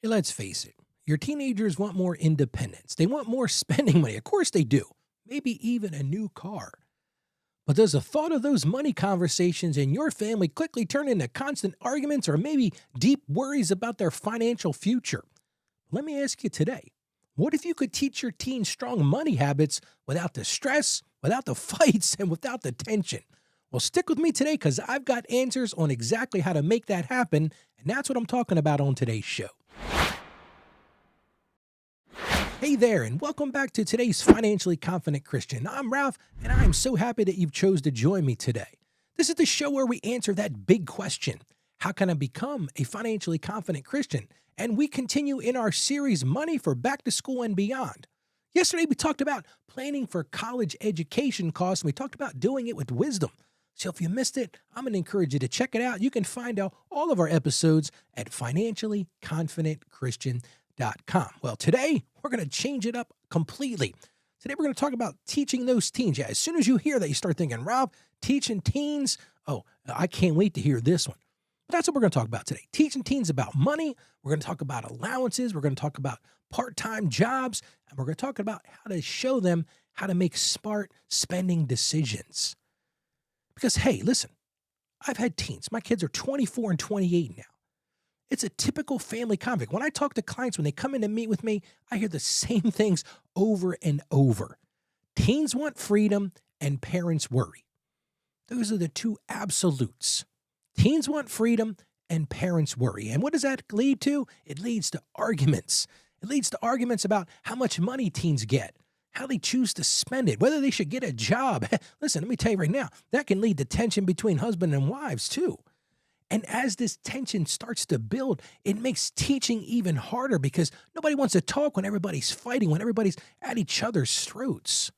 Hey, let's face it, your teenagers want more independence. They want more spending money. Of course they do. Maybe even a new car. But does the thought of those money conversations in your family quickly turn into constant arguments or maybe deep worries about their financial future? Let me ask you today, what if you could teach your teens strong money habits without the stress, without the fights, and without the tension? Well, stick with me today because I've got answers on exactly how to make that happen, and that's what I'm talking about on today's show. Hey there, and welcome back to today's Financially Confident Christian. I'm Ralph, and I am so happy that you've chose to join me today. This is the show where we answer that big question: how can I become a financially confident Christian? And we continue in our series, Money for Back to School and Beyond. Yesterday, we talked about planning for college education costs, and we talked about doing it with wisdom. So if you missed it, I'm going to encourage you to check it out. You can find out all of our episodes at financiallyconfidentchristian.com. Well, today we're going to change it up completely. Today we're going to talk about teaching those teens. Yeah, as soon as you hear that, you start thinking, Ralph, teaching teens? Oh, I can't wait to hear this one. But that's what we're going to talk about today. Teaching teens about money. We're going to talk about allowances. We're going to talk about part-time jobs. And we're going to talk about how to show them how to make smart spending decisions. Because, hey, listen, I've had teens. My kids are 24 and 28 now. It's a typical family conflict. When I talk to clients, when they come in to meet with me, I hear the same things over and over. Teens want freedom and parents worry. Those are the two absolutes. Teens want freedom and parents worry. And what does that lead to? It leads to arguments. It leads to arguments about how much money teens get, how they choose to spend it, whether they should get a job. Listen, let me tell you right now, that can lead to tension between husband and wives too. And as this tension starts to build, it makes teaching even harder because nobody wants to talk when everybody's fighting, when everybody's at each other's throats.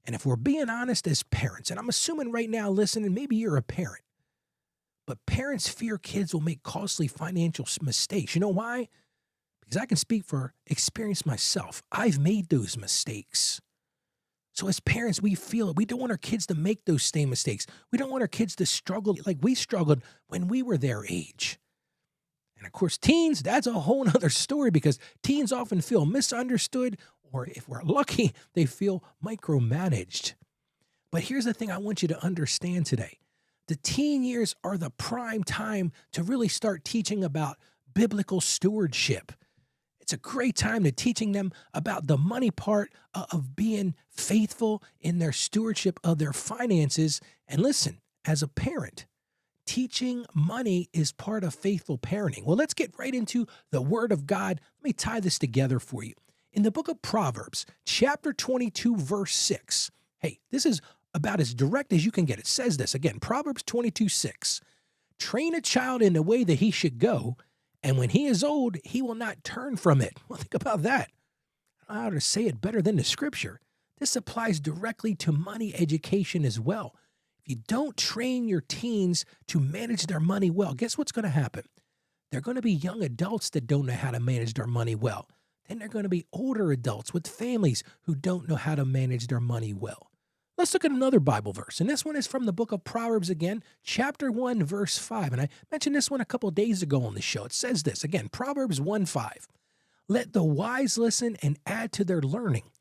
And if we're being honest as parents, and I'm assuming right now, listening, maybe you're a parent, but parents fear kids will make costly financial mistakes. You know why? Because I can speak for experience myself. I've made those mistakes. So as parents, we feel it. We don't want our kids to make those same mistakes. We don't want our kids to struggle like we struggled when we were their age. And of course, teens, that's a whole nother story because teens often feel misunderstood, or if we're lucky, they feel micromanaged. But here's the thing I want you to understand today. The teen years are the prime time to really start teaching about biblical stewardship. It's a great time to teaching them about the money part of being faithful in their stewardship of their finances. And listen, as a parent, teaching money is part of faithful parenting. Well, let's get right into the Word of God. Let me tie this together for you. In the book of Proverbs, chapter 22, verse 6. Hey, this is about as direct as you can get. It says this again, Proverbs 22:6. Train a child in the way that he should go, and when he is old, he will not turn from it. Well, think about that. I don't know how to say it better than the scripture. This applies directly to money education as well. If you don't train your teens to manage their money well, guess what's going to happen? They're going to be young adults that don't know how to manage their money well. Then they're going to be older adults with families who don't know how to manage their money well. Let's look at another Bible verse, and this one is from the book of Proverbs again, chapter 1, verse 5. And I mentioned this one a couple days ago on the show. It says this, again, Proverbs 1:5. Let the wise listen and add to their learning,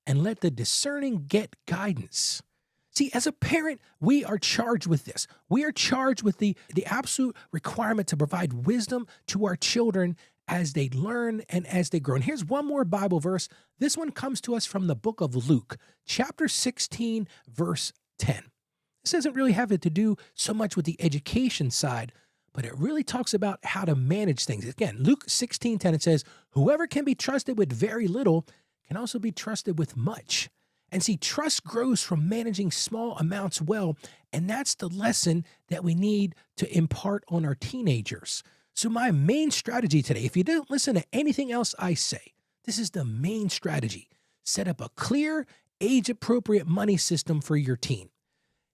and let the discerning get guidance. See, as a parent, we are charged with this. We are charged with the absolute requirement to provide wisdom to our children as they learn and as they grow. And here's one more Bible verse. This one comes to us from the book of Luke, chapter 16, verse 10. This doesn't really have it to do so much with the education side, but it really talks about how to manage things. Again, Luke 16:10, it says, whoever can be trusted with very little can also be trusted with much. And see, trust grows from managing small amounts well, and that's the lesson that we need to impart on our teenagers. So my main strategy today, if you didn't listen to anything else I say, this is the main strategy. Set up a clear, age-appropriate money system for your teen.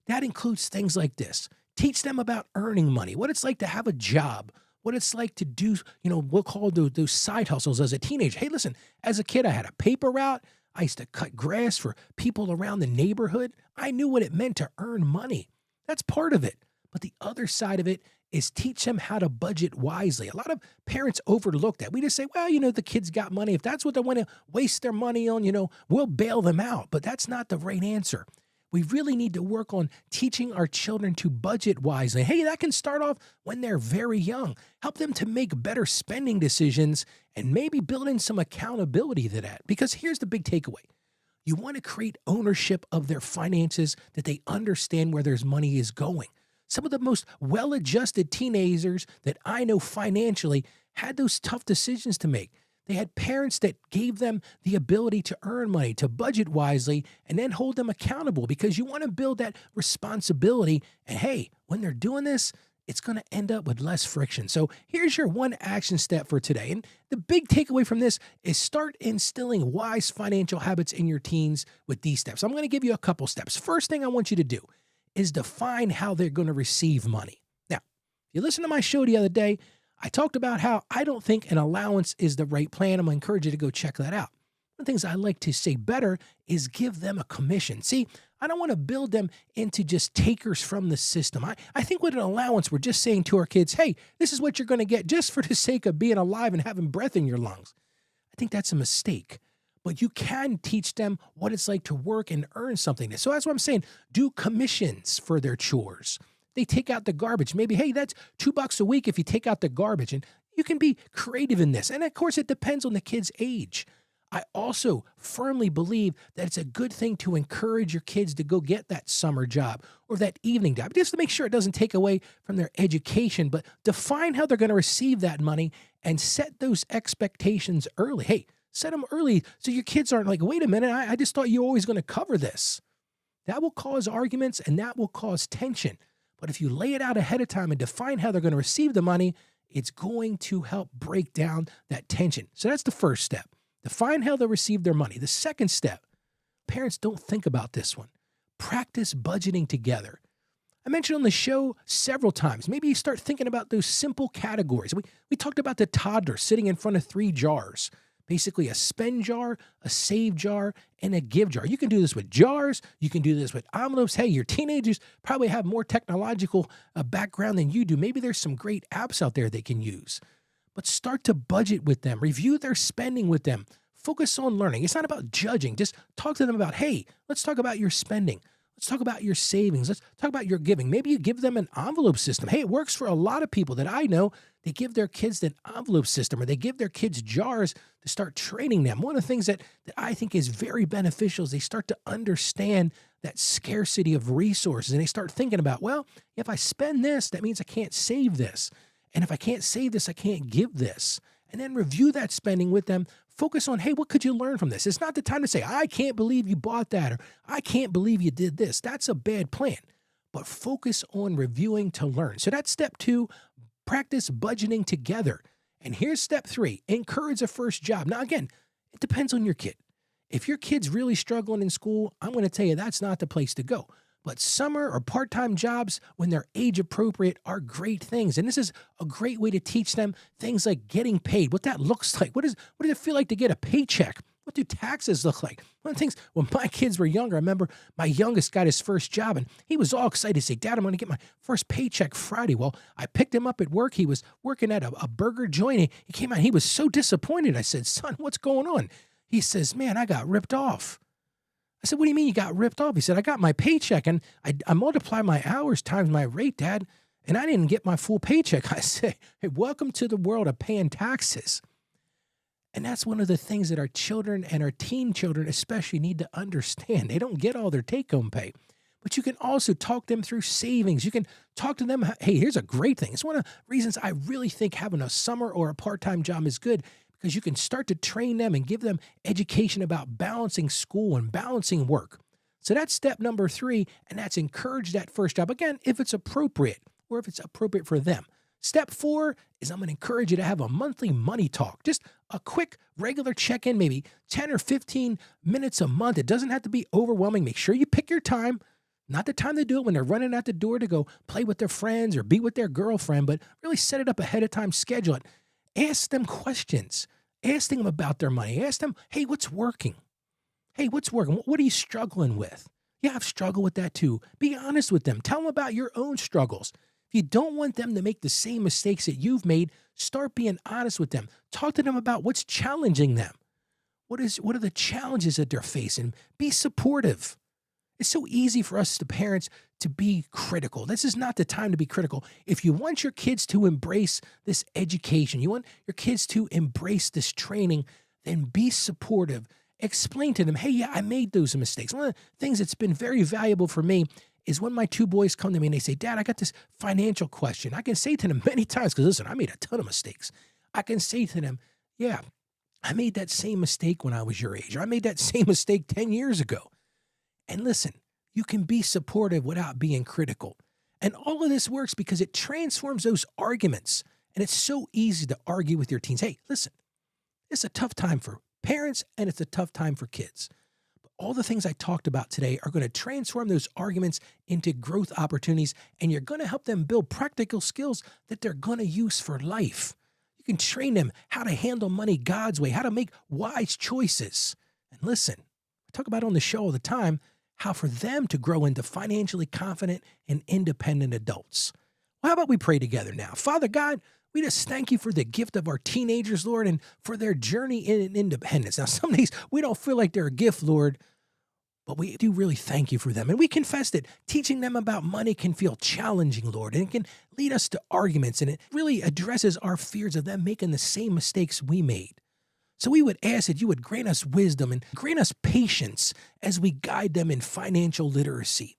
That includes things like this. Teach them about earning money, what it's like to have a job, what it's like to do, we'll call those side hustles as a teenager. Hey, listen, as a kid, I had a paper route. I used to cut grass for people around the neighborhood. I knew what it meant to earn money. That's part of it. But the other side of it is teach them how to budget wisely. A lot of parents overlook that. We just say, well, the kids got money. If that's what they want to waste their money on, we'll bail them out. But that's not the right answer. We really need to work on teaching our children to budget wisely. Hey, that can start off when they're very young. Help them to make better spending decisions and maybe build in some accountability to that. Because here's the big takeaway. You want to create ownership of their finances, that they understand where their money is going. Some of the most well-adjusted teenagers that I know financially had those tough decisions to make. They had parents that gave them the ability to earn money, to budget wisely, and then hold them accountable, because you want to build that responsibility. And hey, when they're doing this, it's going to end up with less friction. So here's your one action step for today. And the big takeaway from this is start instilling wise financial habits in your teens with these steps. I'm going to give you a couple steps. First thing I want you to do is define how they're going to receive money. Now, if you listened to my show the other day, I talked about how I don't think an allowance is the right plan. I'm going to encourage you to go check that out. One of the things I like to say better is give them a commission. See, I don't want to build them into just takers from the system. I think with an allowance, we're just saying to our kids, hey, this is what you're going to get just for the sake of being alive and having breath in your lungs. I think that's a mistake. But you can teach them what it's like to work and earn something. So that's what I'm saying. Do commissions for their chores. They take out the garbage. Maybe, hey, that's $2 a week if you take out the garbage. And you can be creative in this. And of course, it depends on the kid's age. I also firmly believe that it's a good thing to encourage your kids to go get that summer job or that evening job, just to make sure it doesn't take away from their education, but define how they're going to receive that money and set those expectations early. Hey, set them early so your kids aren't like, wait a minute, I just thought you were always going to cover this. That will cause arguments and that will cause tension. But if you lay it out ahead of time and define how they're going to receive the money, it's going to help break down that tension. So that's the first step. Define how they'll receive their money. The second step, parents don't think about this one. Practice budgeting together. I mentioned on the show several times, maybe you start thinking about those simple categories. We talked about the toddler sitting in front of 3 jars, basically a spend jar, a save jar, and a give jar. You can do this with jars. You can do this with envelopes. Hey, your teenagers probably have more technological background than you do. Maybe there's some great apps out there they can use. But start to budget with them. Review their spending with them. Focus on learning. It's not about judging. Just talk to them about, hey, let's talk about your spending. Let's talk about your savings. Let's talk about your giving. Maybe you give them an envelope system. Hey, it works for a lot of people that I know. They give their kids an envelope system, or they give their kids jars to start training them. One of the things that I think is very beneficial is they start to understand that scarcity of resources, and they start thinking about, well, if I spend this, that means I can't save this. And if I can't save this, I can't give this. And then review that spending with them. Focus on, hey, what could you learn from this? It's not the time to say, I can't believe you bought that, or I can't believe you did this. That's a bad plan. But focus on reviewing to learn. So that's step 2, practice budgeting together. And here's step 3, encourage a first job. Now, again, it depends on your kid. If your kid's really struggling in school, I'm going to tell you that's not the place to go. But summer or part-time jobs, when they're age appropriate, are great things. And this is a great way to teach them things like getting paid, what that looks like. What does it feel like to get a paycheck? What do taxes look like? One of the things, when my kids were younger, I remember my youngest got his first job, and he was all excited to say, Dad, I'm going to get my first paycheck Friday. Well, I picked him up at work. He was working at a burger joint. He came out, he was so disappointed. I said, son, what's going on? He says, man, I got ripped off. I said, what do you mean you got ripped off? He said, I got my paycheck and I multiplied my hours times my rate, Dad, and I didn't get my full paycheck. I said, hey, welcome to the world of paying taxes. And that's one of the things that our children and our teen children especially need to understand. They don't get all their take-home pay. But you can also talk them through savings. You can talk to them, hey, here's a great thing. It's one of the reasons I really think having a summer or a part-time job is good, because you can start to train them and give them education about balancing school and balancing work. So that's step number 3, and that's encourage that first job. Again, if it's appropriate or if it's appropriate for them. Step 4 is I'm going to encourage you to have a monthly money talk. Just a quick, regular check-in, maybe 10 or 15 minutes a month. It doesn't have to be overwhelming. Make sure you pick your time. Not the time to do it when they're running out the door to go play with their friends or be with their girlfriend, but really set it up ahead of time, schedule it. Ask them questions. Ask them about their money. Ask them, hey, what's working? Hey, what's working? What are you struggling with? Yeah, I've struggled with that too. Be honest with them. Tell them about your own struggles. If you don't want them to make the same mistakes that you've made, start being honest with them. Talk to them about what's challenging them. What are the challenges that they're facing? Be supportive. It's so easy for us, the parents, to be critical. This is not the time to be critical. If you want your kids to embrace this education, you want your kids to embrace this training, then be supportive. Explain to them, hey, yeah, I made those mistakes. One of the things that's been very valuable for me is when my two boys come to me and they say, Dad, I got this financial question. I can say to them many times, because listen, I made a ton of mistakes. I can say to them, yeah, I made that same mistake when I was your age, or I made that same mistake 10 years ago. And listen, you can be supportive without being critical. And all of this works because it transforms those arguments. And it's so easy to argue with your teens. Hey, listen, it's a tough time for parents and it's a tough time for kids. But all the things I talked about today are going to transform those arguments into growth opportunities, and you're going to help them build practical skills that they're going to use for life. You can train them how to handle money God's way, how to make wise choices. And listen, I talk about on the show all the time, how for them to grow into financially confident and independent adults. Well, how about we pray together now? Father God, we just thank you for the gift of our teenagers, Lord, and for their journey in independence. Now, some days we don't feel like they're a gift, Lord, but we do really thank you for them. And we confess that teaching them about money can feel challenging, Lord, and it can lead us to arguments, and it really addresses our fears of them making the same mistakes we made. So we would ask that you would grant us wisdom and grant us patience as we guide them in financial literacy.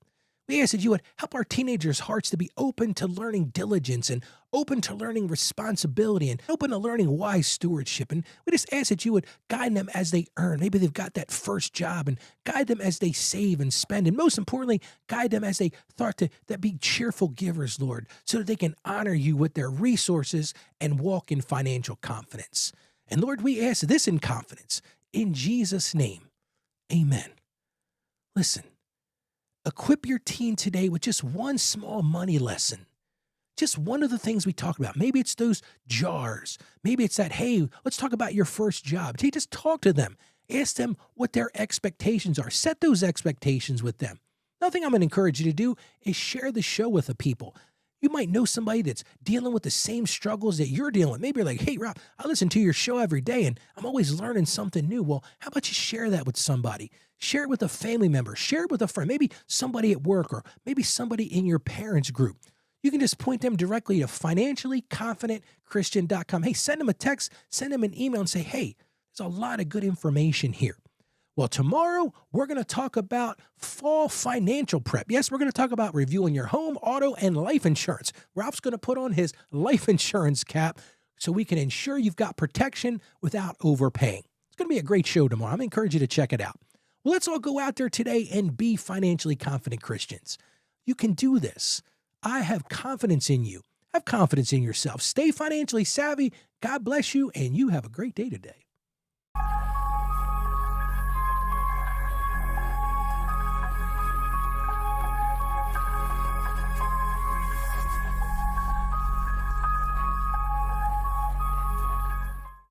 We ask that you would help our teenagers' hearts to be open to learning diligence and open to learning responsibility and open to learning wise stewardship. And we just ask that you would guide them as they earn. Maybe they've got that first job, and guide them as they save and spend. And most importantly, guide them as they start to be cheerful givers, Lord, so that they can honor you with their resources and walk in financial confidence. And Lord, we ask this in confidence. In Jesus' name, amen. Listen, equip your teen today with just one small money lesson. Just one of the things we talked about. Maybe it's those jars. Maybe it's that, hey, let's talk about your first job. Hey, just talk to them. Ask them what their expectations are. Set those expectations with them. Another thing I'm going to encourage you to do is share the show with the people. You might know somebody that's dealing with the same struggles that you're dealing with. Maybe you're like, hey, Rob, I listen to your show every day and I'm always learning something new. Well, how about you share that with somebody? Share it with a family member. Share it with a friend, maybe somebody at work, or maybe somebody in your parents' group. You can just point them directly to financiallyconfidentchristian.com. Hey, send them a text, send them an email and say, hey, there's a lot of good information here. Well, tomorrow we're going to talk about fall financial prep. Yes, we're going to talk about reviewing your home, auto, and life insurance. Ralph's going to put on his life insurance cap so we can ensure you've got protection without overpaying. It's going to be a great show tomorrow. I'm encourage you to check it out. Well, let's all go out there today and be financially confident Christians. You can do this. I have confidence in you. Have confidence in yourself. Stay financially savvy. God bless you, and you have a great day today.